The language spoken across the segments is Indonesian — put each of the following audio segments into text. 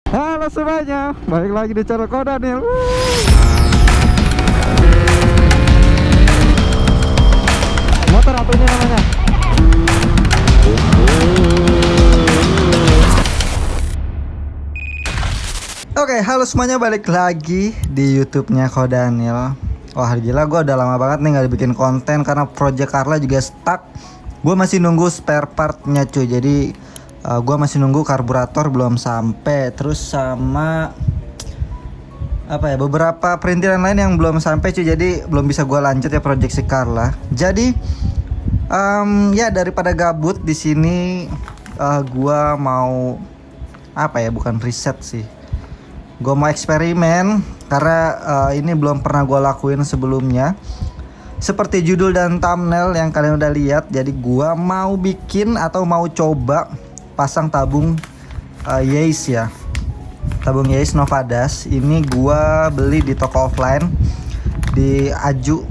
Halo semuanya, balik lagi di channel Ko Daniel. Motor apa ini namanya? Oke, halo semuanya, balik lagi di YouTube-nya Ko Daniel. Wah gila, gue udah lama banget nih gak bikin konten karena Project Carla juga stuck. Gue masih nunggu spare partnya cuy. Jadi gue masih nunggu karburator belum sampai. Terus sama apa ya, beberapa perintilan lain yang belum sampai cuy. Jadi belum bisa gue lanjut ya Project si Carla. Jadi ya daripada gabut di sini, gue mau apa ya, bukan riset sih. Gue mau eksperimen karena ini belum pernah gue lakuin sebelumnya. Seperti judul dan thumbnail yang kalian udah lihat, jadi gue mau bikin atau mau coba pasang tabung Yaesu ya. Tabung Yaesu Novadas. Ini gue beli di toko offline di Aju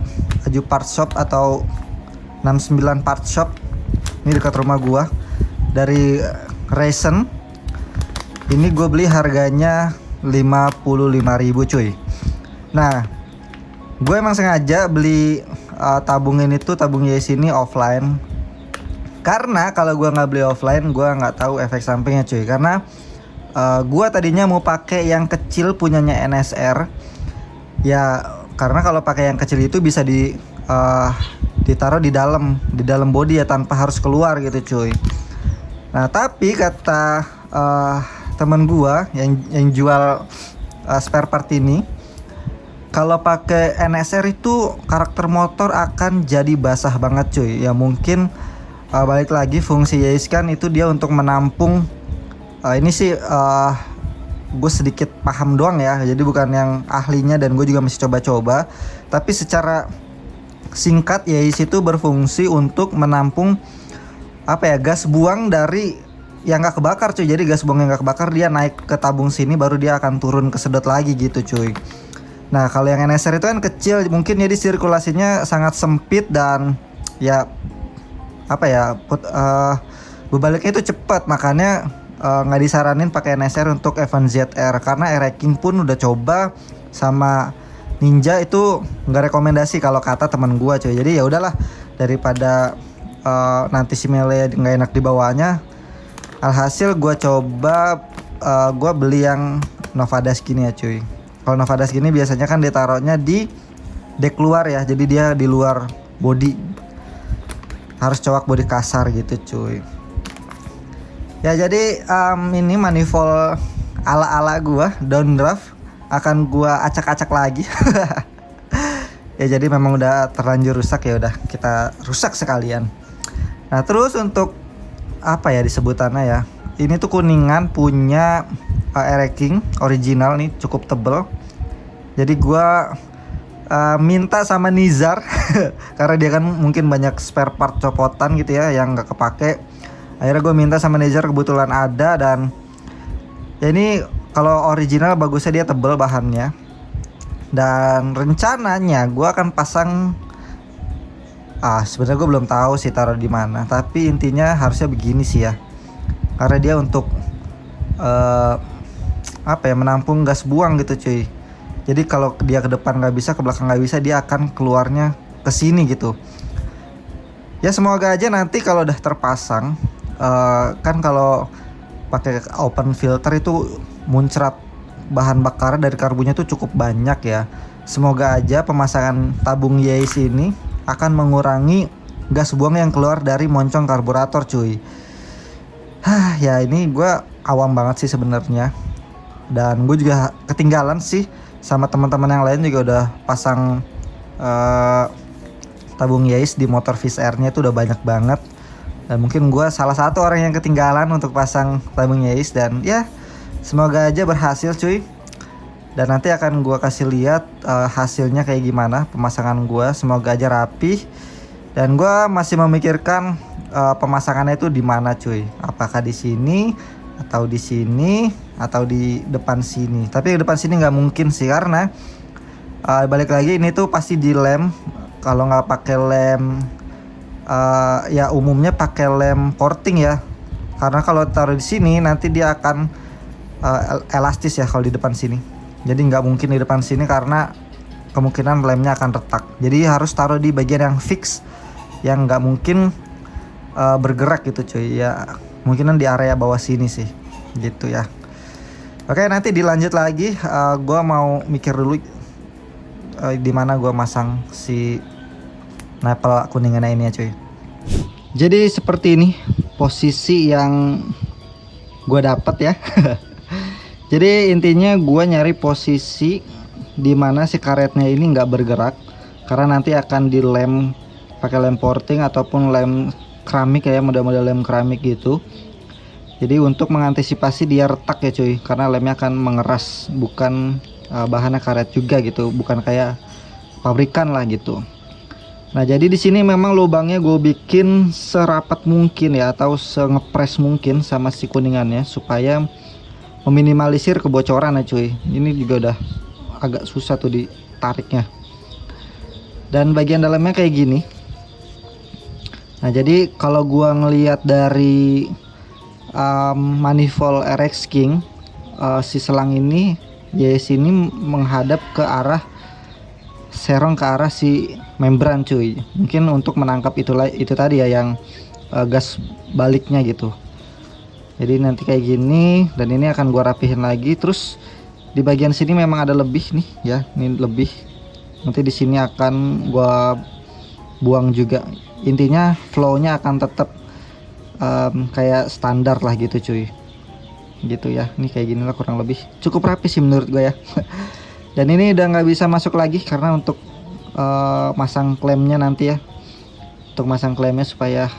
Part Shop atau 69 Part Shop. Ini dekat rumah gue. Dari Resen. Ini gue beli harganya 55.000 cuy. Nah, gue emang sengaja beli tabung ini tuh, tabung Yaesu ini offline. Karena kalau gue nggak beli offline, gue nggak tahu efek sampingnya cuy. Karena gue tadinya mau pakai yang kecil punyanya NSR. Ya, karena kalau pakai yang kecil itu bisa ditaruh di dalam body ya, tanpa harus keluar gitu cuy. Nah, tapi kata temen gua yang jual spare part ini, kalau pakai NSR itu karakter motor akan jadi basah banget cuy. Ya mungkin balik lagi fungsi Yaesu kan itu dia untuk menampung. Ini sih gue sedikit paham doang ya, jadi bukan yang ahlinya dan gue juga masih coba-coba. Tapi secara singkat, Yaesu itu berfungsi untuk menampung apa ya, gas buang dari yang nggak kebakar cuy. Jadi gas buang yang nggak kebakar dia naik ke tabung sini, baru dia akan turun ke sedot lagi gitu cuy. Nah kalau yang NSR itu kan kecil, mungkin jadi sirkulasinya sangat sempit dan ya apa ya, berbaliknya itu cepat. Makanya nggak disaranin pakai NSR untuk Evan ZR, karena Ereking pun udah coba sama Ninja itu nggak rekomendasi kalau kata teman gua cuy. Jadi ya udahlah, daripada nanti si Mele nggak enak dibawanya. Alhasil gue coba gue beli yang Novadas gini ya cuy. Kalau Novadas gini biasanya kan ditaruhnya di dek luar ya, jadi dia di luar body, harus cowok body kasar gitu cuy. Ya jadi ini manifold ala-ala gue downdraft akan gue acak-acak lagi. Ya jadi memang udah terlanjur rusak, ya udah kita rusak sekalian. Nah terus untuk apa ya disebutannya ya, ini tuh kuningan punya Ereking original nih, cukup tebel. Jadi gua minta sama Nizar karena dia kan mungkin banyak spare part copotan gitu ya yang nggak kepake. Akhirnya gue minta sama Nizar, kebetulan ada. Dan ya ini kalau original bagusnya dia tebel bahannya. Dan rencananya gue akan pasang, sebenarnya gue belum tahu sih taruh di mana, tapi intinya harusnya begini sih ya, karena dia untuk apa ya, menampung gas buang gitu cuy. Jadi kalau dia ke depan nggak bisa, ke belakang nggak bisa, dia akan keluarnya ke sini gitu. Ya semoga aja nanti kalau udah terpasang, kan kalau pakai open filter itu muncrat bahan bakar dari karbunya tuh cukup banyak ya. Semoga aja pemasangan tabung Yaesu ini akan mengurangi gas buang yang keluar dari moncong karburator cuy. Ya ini gue awam banget sih sebenarnya, dan gue juga ketinggalan sih sama teman-teman yang lain juga udah pasang tabung Yaesu di motor Viz R-nya itu udah banyak banget. Dan mungkin gue salah satu orang yang ketinggalan untuk pasang tabung Yaesu. Dan ya semoga aja berhasil cuy. Dan nanti akan gue kasih lihat hasilnya kayak gimana pemasangan gue. Semoga aja rapih. Dan gue masih memikirkan pemasangannya itu di mana cuy. Apakah di sini atau di sini atau di depan sini. Tapi di depan sini nggak mungkin sih, karena balik lagi ini tuh pasti di lem. Kalau nggak pakai lem, ya umumnya pakai lem porting ya. Karena kalau taruh di sini nanti dia akan elastis ya kalau di depan sini. Jadi nggak mungkin di depan sini karena kemungkinan lemnya akan retak. Jadi harus taruh di bagian yang fix, yang nggak mungkin bergerak gitu cuy. Ya mungkinan di area bawah sini sih, gitu ya. Oke, nanti dilanjut lagi. Gua mau mikir dulu di mana gua masang si napel kuningan ini ya cuy. Jadi seperti ini posisi yang gua dapat ya. Jadi intinya gua nyari posisi di mana si karetnya ini nggak bergerak, karena nanti akan dilem pakai lem porting ataupun lem keramik ya, model-model lem keramik gitu. Jadi untuk mengantisipasi dia retak ya cuy, karena lemnya akan mengeras, bukan bahannya karet juga gitu, bukan kayak pabrikan lah gitu. Nah jadi di sini memang lubangnya gue bikin serapat mungkin ya, atau sengepres mungkin sama si kuningannya, supaya meminimalisir kebocoran ya cuy. Ini juga udah agak susah tuh ditariknya. Dan bagian dalamnya kayak gini. Nah jadi kalau gua ngelihat dari manifold RX King, si selang ini ya sini menghadap ke arah serong, ke arah si membran cuy. Mungkin untuk menangkap itu tadi ya, yang gas baliknya gitu. Jadi nanti kayak gini, dan ini akan gua rapihin lagi. Terus di bagian sini memang ada lebih nih ya, ini lebih. Nanti di sini akan gua buang juga. Intinya flownya akan tetap kayak standar lah gitu cuy, gitu ya. Ini kayak gini lah kurang lebih, cukup rapi sih menurut gue ya. Dan ini udah nggak bisa masuk lagi karena untuk masang klemnya nanti ya, untuk masang klemnya supaya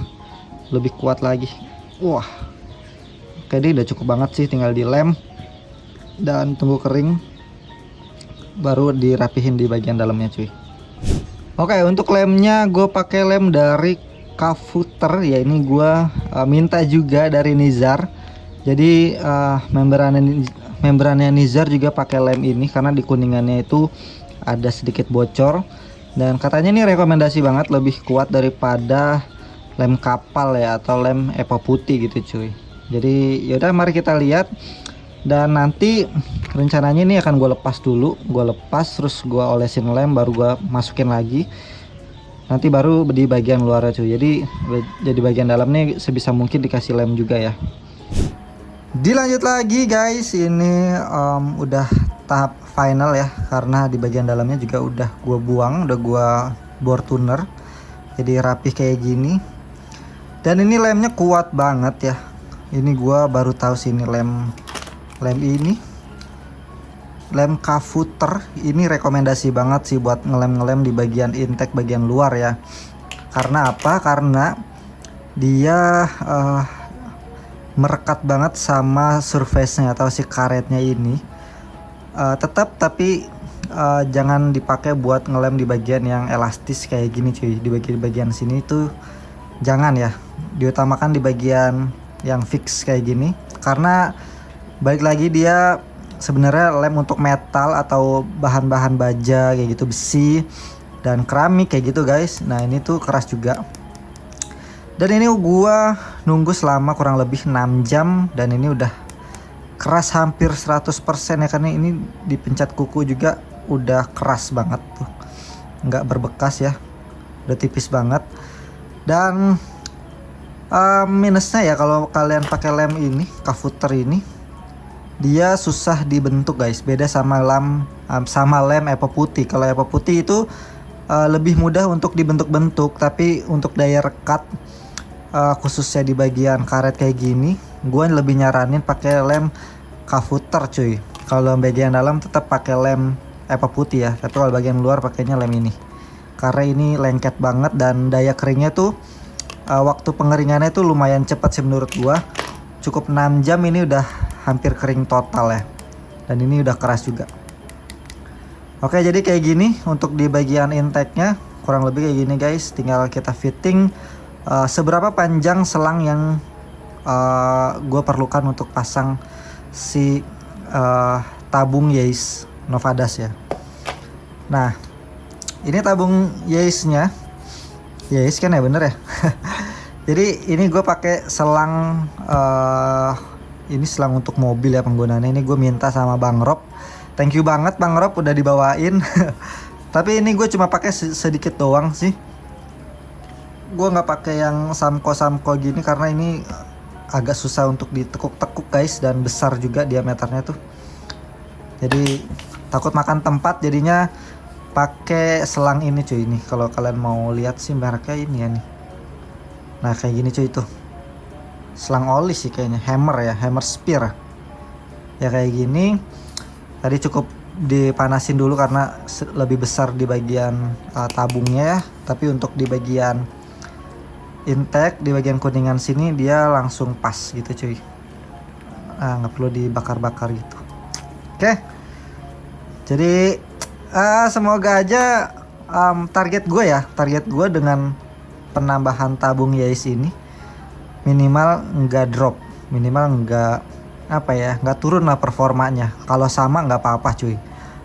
lebih kuat lagi. Wah, oke, dia udah cukup banget sih, tinggal dilem dan tunggu kering baru dirapihin di bagian dalamnya cuy. Oke, untuk lemnya gue pakai lem dari Kafuter ya. Ini gue minta juga dari Nizar. Jadi membrannya Nizar juga pakai lem ini, karena di kuningannya itu ada sedikit bocor, dan katanya ini rekomendasi banget, lebih kuat daripada lem kapal ya, atau lem Epo putih gitu cuy. Jadi yaudah, mari kita lihat. Dan nanti rencananya ini akan gue lepas dulu, gue lepas terus gue olesin lem, baru gue masukin lagi. Nanti baru di bagian luar cuy. Jadi bagian dalamnya sebisa mungkin dikasih lem juga ya. Dilanjut lagi guys, ini udah tahap final ya, karena di bagian dalamnya juga udah gue buang, udah gue bore tuner, jadi rapih kayak gini. Dan ini lemnya kuat banget ya. Ini gue baru tahu sih, ini lem ini lem Kafuter ini rekomendasi banget sih buat ngelem di bagian intake bagian luar ya. Karena apa? Karena dia merekat banget sama surface-nya atau si karetnya ini. Tapi jangan dipakai buat ngelem di bagian yang elastis kayak gini cuy. Di bagian sini tuh jangan ya, diutamakan di bagian yang fix kayak gini, karena balik lagi dia sebenarnya lem untuk metal atau bahan-bahan baja kayak gitu, besi dan keramik kayak gitu guys. Nah ini tuh keras juga. Dan ini gua nunggu selama kurang lebih 6 jam, dan ini udah keras hampir 100% ya, karena ini dipencet kuku juga udah keras banget tuh, nggak berbekas ya, udah tipis banget. Dan minusnya ya kalau kalian pakai lem ini Kafuter ini, dia susah dibentuk guys. Beda sama lem Epo putih. Kalau Epo putih itu lebih mudah untuk dibentuk-bentuk, tapi untuk daya rekat khususnya di bagian karet kayak gini, gue lebih nyaranin pakai lem Kafuter cuy. Kalau bagian dalam tetap pakai lem Epo putih ya, tapi kalau bagian luar pakainya lem ini, karena ini lengket banget dan daya keringnya tuh waktu pengeringannya tuh lumayan cepat sih menurut gua. Cukup 6 jam ini udah hampir kering total ya. Dan ini udah keras juga. Oke, jadi kayak gini untuk di bagian intake-nya, kurang lebih kayak gini guys. Tinggal kita fitting seberapa panjang selang yang gue perlukan untuk pasang si tabung Yaesu Novadas ya. Nah, ini tabung Yaesu-nya. Yaesu kan ya, bener ya. Jadi ini gue pakai selang ini selang untuk mobil ya penggunaannya. Ini gue minta sama Bang Rob. Thank you banget Bang Rob udah dibawain. Tapi ini gue cuma pakai sedikit doang sih. Gue nggak pakai yang samko gini karena ini agak susah untuk ditekuk-tekuk guys, dan besar juga diameternya tuh. Jadi takut makan tempat, jadinya pakai selang ini cuy. Ini kalau kalian mau lihat sih mereknya ini ya nih. Nah kayak gini cuy tuh. Selang oli sih kayaknya, hammer spear. Ya kayak gini. Tadi cukup dipanasin dulu karena lebih besar di bagian tabungnya ya. Tapi untuk di bagian intake, di bagian kuningan sini dia langsung pas gitu cuy. Nggak perlu dibakar-bakar gitu. Oke. Jadi semoga aja target gue dengan penambahan tabung Yaris ini minimal nggak drop, minimal nggak turun lah performanya. Kalau sama nggak apa-apa cuy,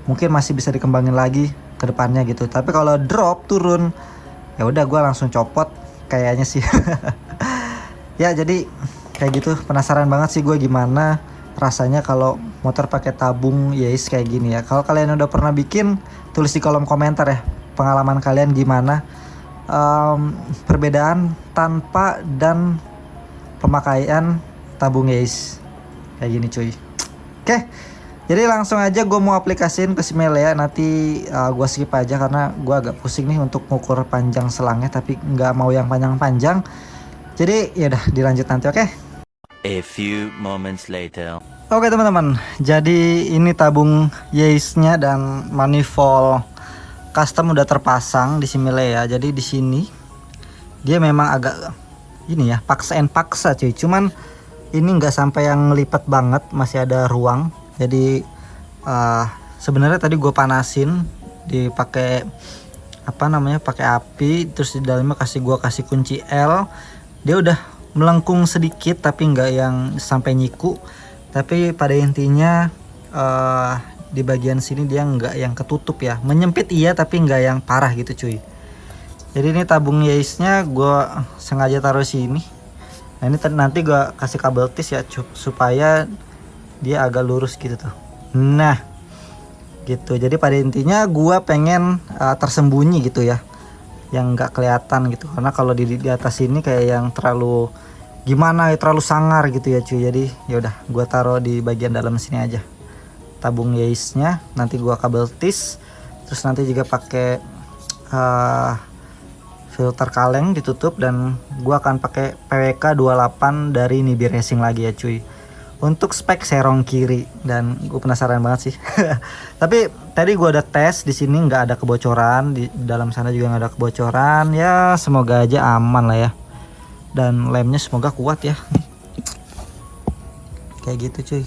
mungkin masih bisa dikembangin lagi ke depannya gitu. Tapi kalau drop turun, ya udah gue langsung copot kayaknya sih. Ya jadi kayak gitu, penasaran banget sih gue gimana rasanya kalau motor pakai tabung Yaris kayak gini ya. Kalau kalian udah pernah bikin, tulis di kolom komentar ya pengalaman kalian gimana, perbedaan tanpa dan pemakaian tabung Yaris kayak gini cuy. Oke, jadi langsung aja gue mau aplikasiin ke si Mele ya. Nanti gue skip aja karena gue agak pusing nih untuk ngukur panjang selangnya, tapi nggak mau yang panjang-panjang. Jadi ya udah dilanjut nanti, oke? A few moments later. Oke teman-teman, jadi ini tabung Yaris-nya dan manifold custom udah terpasang di si Mele ya. Jadi di sini dia memang agak ini ya, paksa cuy. Cuman ini nggak sampai yang lipat banget, masih ada ruang. Jadi sebenarnya tadi gue panasin dipakai pakai api, terus di dalamnya gue kasih kunci L. Dia udah melengkung sedikit tapi nggak yang sampai nyiku. Tapi pada intinya di bagian sini dia nggak yang ketutup ya, menyempit iya tapi nggak yang parah gitu cuy. Jadi ini tabung Yaris-nya gue sengaja taruh sini. Nah ini nanti gue kasih kabel tis ya supaya dia agak lurus gitu tuh. Nah gitu, jadi pada intinya gue pengen tersembunyi gitu ya, yang nggak kelihatan gitu. Karena kalau di atas ini kayak yang terlalu gimana ya, terlalu sangar gitu ya cuy. Jadi ya udah gue taruh di bagian dalam sini aja tabung Yaris-nya. Nanti gue kabel tis, terus nanti juga pakai filter kaleng ditutup, dan gua akan pakai PWK 28 dari Nibi Racing lagi ya cuy. Untuk spek serong kiri, dan gue penasaran banget sih. Tapi tadi gua ada tes di sini, nggak ada kebocoran, di dalam sana juga nggak ada kebocoran. Ya semoga aja aman lah ya. Dan lemnya semoga kuat ya. Kayak gitu cuy.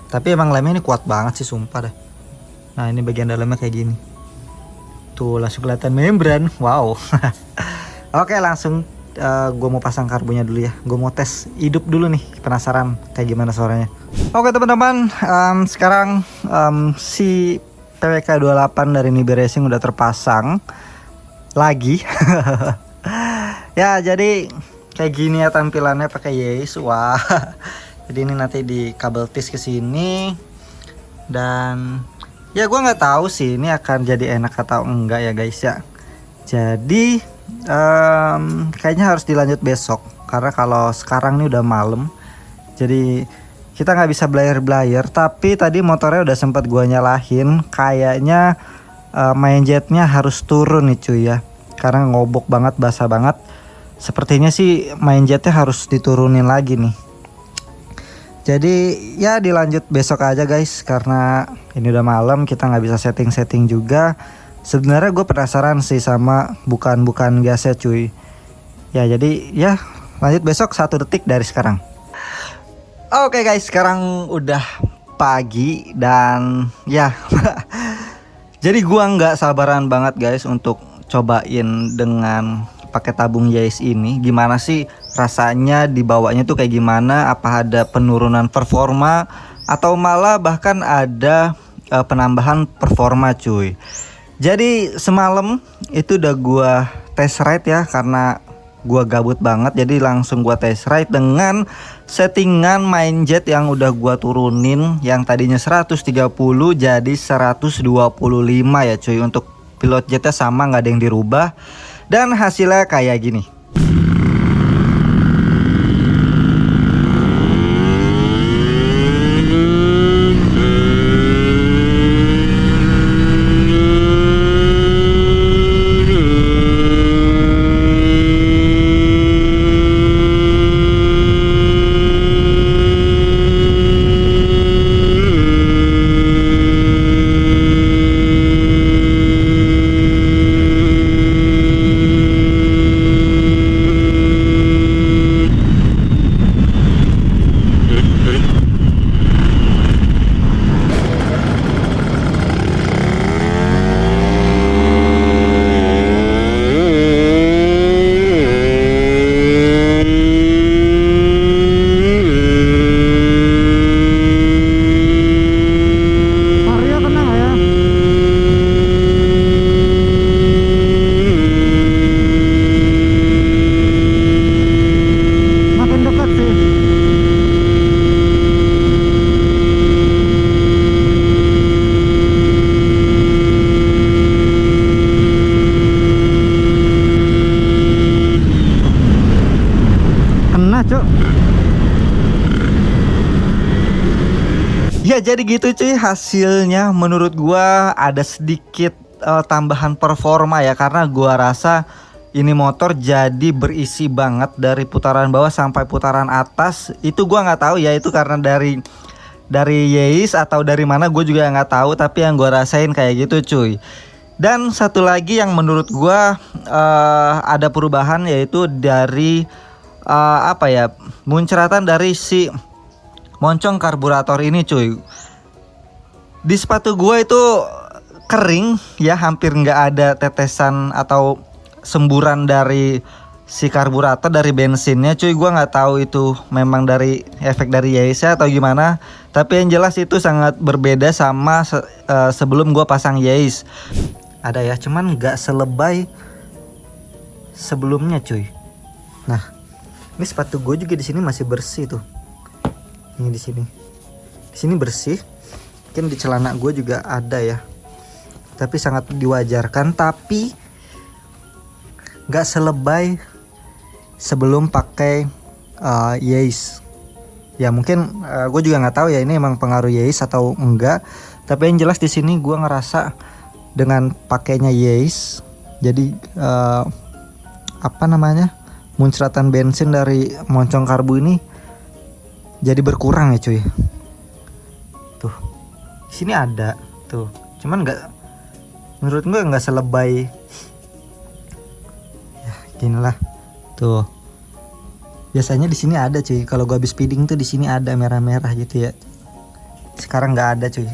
Tapi emang lemnya ini kuat banget sih sumpah dah. Nah ini bagian dalamnya kayak gini. Tuh langsung kelihatan membran. Wow. Oke langsung gue mau pasang karbonnya dulu ya. Gue mau tes hidup dulu nih, penasaran kayak gimana suaranya. Oke teman-teman, sekarang si PWK 28 dari Nibi Racing udah terpasang lagi. Ya jadi kayak gini ya tampilannya pakai Yaris. Wah. Jadi ini nanti di kabel tis ke sini, dan ya gue nggak tahu sih ini akan jadi enak atau enggak ya guys ya. Jadi kayaknya harus dilanjut besok, karena kalau sekarang nih udah malam. Jadi kita nggak bisa blayar-blayar. Tapi tadi motornya udah sempat gue nyalahin, kayaknya main jetnya harus turun nih cuy ya, karena ngobok banget, basah banget. Sepertinya sih main jetnya harus diturunin lagi nih. Jadi ya dilanjut besok aja guys, karena ini udah malam, kita nggak bisa setting juga. Sebenarnya gue penasaran sih sama bukan gasnya cuy. Ya jadi ya lanjut besok 1 detik dari sekarang. Oke guys, sekarang udah pagi dan ya. Jadi gue nggak sabaran banget guys untuk cobain dengan pakai tabung Yaris ini. Gimana sih rasanya, dibawanya tuh kayak gimana, apa ada penurunan performa atau malah bahkan ada penambahan performa cuy. Jadi semalam itu udah gua test ride ya, karena Gua gabut banget, jadi langsung gua test ride dengan settingan main jet yang udah gua turunin, yang tadinya 130 jadi 125 ya cuy. Untuk pilot jetnya sama, nggak ada yang dirubah, dan hasilnya kayak gini. Ya jadi gitu cuy, hasilnya menurut gua ada sedikit tambahan performa ya, karena gua rasa ini motor jadi berisi banget dari putaran bawah sampai putaran atas. Itu gua nggak tahu ya, itu karena dari Yeis atau dari mana gue juga nggak tahu, tapi yang gua rasain kayak gitu cuy. Dan satu lagi yang menurut gua ada perubahan, yaitu dari apa ya, muncratan dari si moncong karburator ini cuy. Di sepatu gue itu kering ya, hampir nggak ada tetesan atau semburan dari si karburator, dari bensinnya cuy. Gue nggak tahu itu memang dari efek dari Yeis atau gimana, tapi yang jelas itu sangat berbeda sama sebelum gue pasang Yeis. Ada ya, cuman nggak selebay sebelumnya cuy. Nah, ini sepatu gue juga di sini masih bersih tuh. Ini di sini bersih. Mungkin di celana gue juga ada ya, tapi sangat diwajarkan. Tapi nggak selebay sebelum pakai Yeis. Ya mungkin gue juga nggak tahu ya, ini emang pengaruh Yeis atau enggak. Tapi yang jelas di sini gue ngerasa dengan pakainya Yeis, jadi apa namanya, muncratan bensin dari moncong karbu ini jadi berkurang ya cuy. Tuh, di sini ada tuh, cuman nggak, menurut gue nggak selebay ya gini lah tuh. Biasanya di sini ada cuy, kalau gue habis speeding tuh di sini ada merah-merah gitu ya. Sekarang nggak ada cuy.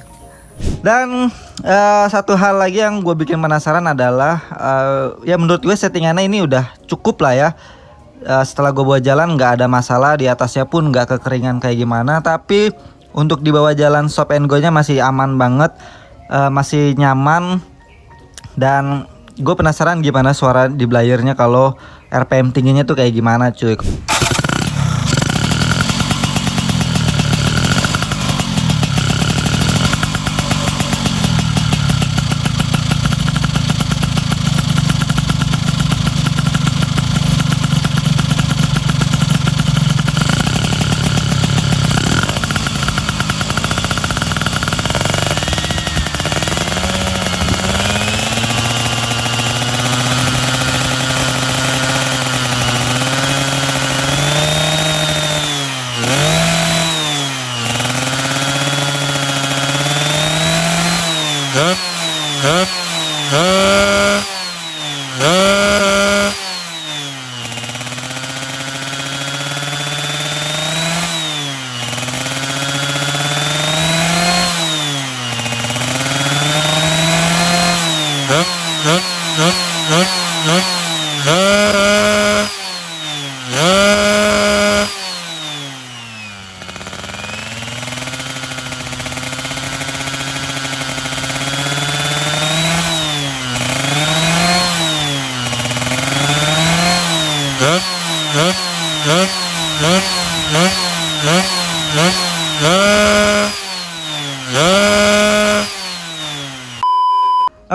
Dan satu hal lagi yang gue bikin penasaran adalah ya menurut gue settingannya ini udah cukup lah ya. Setelah gue bawa jalan nggak ada masalah, di atasnya pun nggak kekeringan kayak gimana. Tapi untuk dibawa jalan stop and go nya masih aman banget, masih nyaman. Dan gue penasaran gimana suara di blayernya kalau RPM tingginya tuh kayak gimana cuy.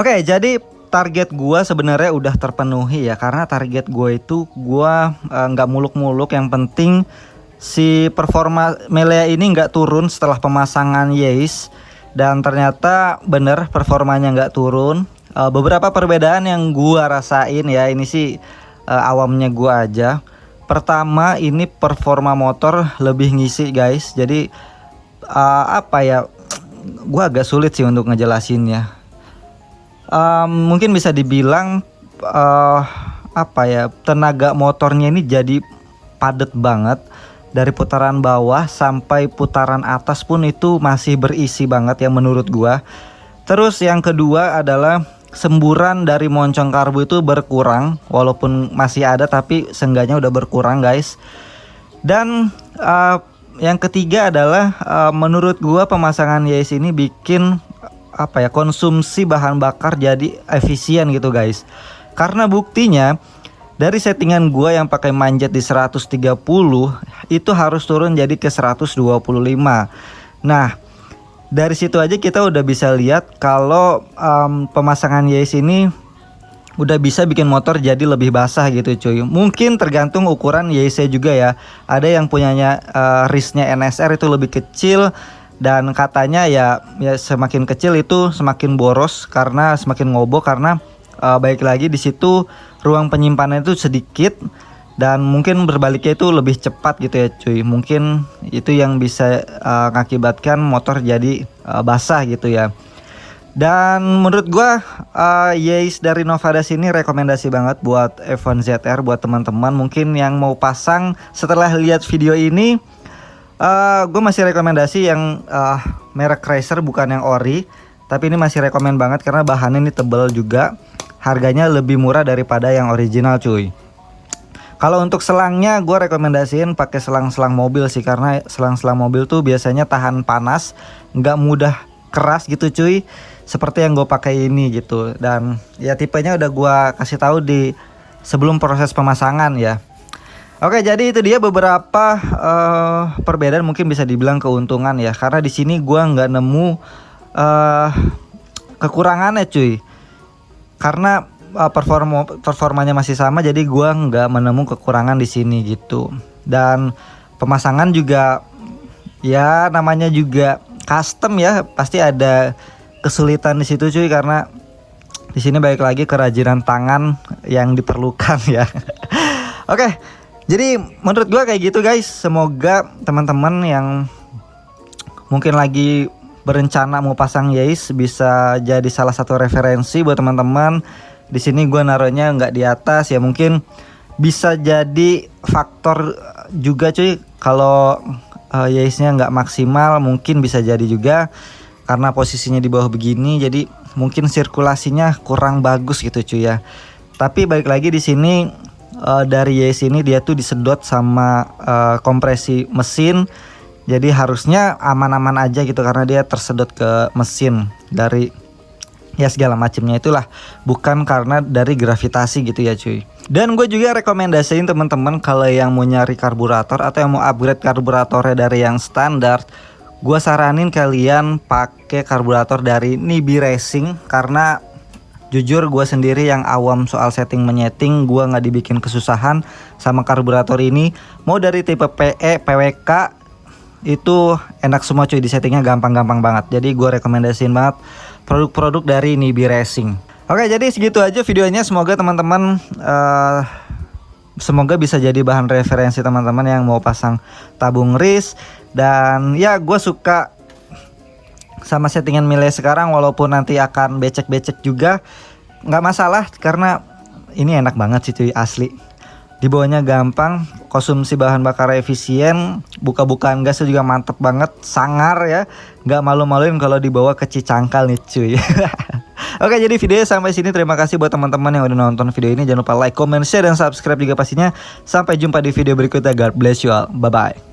Oke, jadi target gua sebenarnya udah terpenuhi ya, karena target gua itu gua nggak muluk-muluk, yang penting si performa Melia ini nggak turun setelah pemasangan Yaze, dan ternyata bener performanya nggak turun. Beberapa perbedaan yang gua rasain ya, ini sih awamnya gua aja. Pertama, ini performa motor lebih ngisi guys, jadi apa ya, gua agak sulit sih untuk ngejelasinnya. Mungkin bisa dibilang apa ya, tenaga motornya ini jadi padat banget. Dari putaran bawah sampai putaran atas pun itu masih berisi banget ya menurut gua. Terus yang kedua adalah semburan dari moncong karbu itu berkurang, walaupun masih ada tapi seenggaknya udah berkurang guys. Dan yang ketiga adalah menurut gua pemasangan Yaze ini bikin apa ya, konsumsi bahan bakar jadi efisien gitu guys. Karena buktinya dari settingan gua yang pakai manjet di 130 itu harus turun jadi ke 125. Nah, dari situ aja kita udah bisa lihat kalau pemasangan Yaze ini udah bisa bikin motor jadi lebih basah gitu cuy. Mungkin tergantung ukuran Yaze juga ya. Ada yang punyanya wristnya NSR itu lebih kecil, dan katanya ya semakin kecil itu semakin boros karena semakin ngobok, karena baik lagi di situ ruang penyimpanan itu sedikit, dan mungkin berbaliknya itu lebih cepat gitu ya cuy. Mungkin itu yang bisa mengakibatkan motor jadi basah gitu ya. Dan menurut gua Yaze dari Novadas ini rekomendasi banget buat F1 ZR, buat teman-teman mungkin yang mau pasang setelah lihat video ini. Gue masih rekomendasi yang merek Racer, bukan yang ori. Tapi ini masih rekomen banget karena bahannya ini tebal juga. Harganya lebih murah daripada yang original cuy. Kalau untuk selangnya gue rekomendasiin pakai selang-selang mobil sih, karena selang-selang mobil tuh biasanya tahan panas, nggak mudah keras gitu cuy, seperti yang gue pakai ini gitu. Dan ya tipenya udah gue kasih tahu di sebelum proses pemasangan ya. Oke, jadi itu dia beberapa perbedaan, mungkin bisa dibilang keuntungan ya, karena di sini gua nggak nemu kekurangannya cuy, karena performanya masih sama, jadi gua nggak menemu kekurangan di sini gitu. Dan pemasangan juga ya namanya juga custom ya, pasti ada kesulitan di situ cuy, karena di sini balik lagi kerajinan tangan yang diperlukan ya. Oke. Jadi menurut gua kayak gitu guys. Semoga teman-teman yang mungkin lagi berencana mau pasang Yaze bisa jadi salah satu referensi buat teman-teman. Di sini gua naruhnya nggak di atas ya, mungkin bisa jadi faktor juga cuy. Kalau Yaze-nya nggak maksimal, mungkin bisa jadi juga karena posisinya di bawah begini, jadi mungkin sirkulasinya kurang bagus gitu cuy ya. Tapi balik lagi di sini dari Yaze ini dia tuh disedot sama kompresi mesin, jadi harusnya aman-aman aja gitu, karena dia tersedot ke mesin dari ya segala macamnya itulah, bukan karena dari gravitasi gitu ya cuy. Dan gue juga rekomendasiin teman-teman kalau yang mau nyari karburator atau yang mau upgrade karburatornya dari yang standar, gue saranin kalian pakai karburator dari Nibi Racing, karena jujur gue sendiri yang awam soal setting menyeting, gue nggak dibikin kesusahan sama karburator ini. Mau dari tipe PE, PWK itu enak semua cuy, di settingnya gampang-gampang banget. Jadi gue rekomendasiin banget produk-produk dari Nibi Racing. Oke, jadi segitu aja videonya. Semoga teman-teman semoga bisa jadi bahan referensi teman-teman yang mau pasang tabung race. Dan ya gue suka sama settingan Melia sekarang, walaupun nanti akan becek-becek juga nggak masalah, karena ini enak banget sih cuy, asli. Dibawanya gampang, konsumsi bahan bakar efisien, buka-bukaan gasnya juga mantep banget, sangar ya, nggak malu-maluin kalau dibawa ke Cicangkal nih cuy. Oke, jadi videonya sampai sini. Terima kasih buat teman-teman yang udah nonton video ini. Jangan lupa like, comment, share, dan subscribe juga pastinya. Sampai jumpa di video berikutnya. God bless you all. Bye-bye.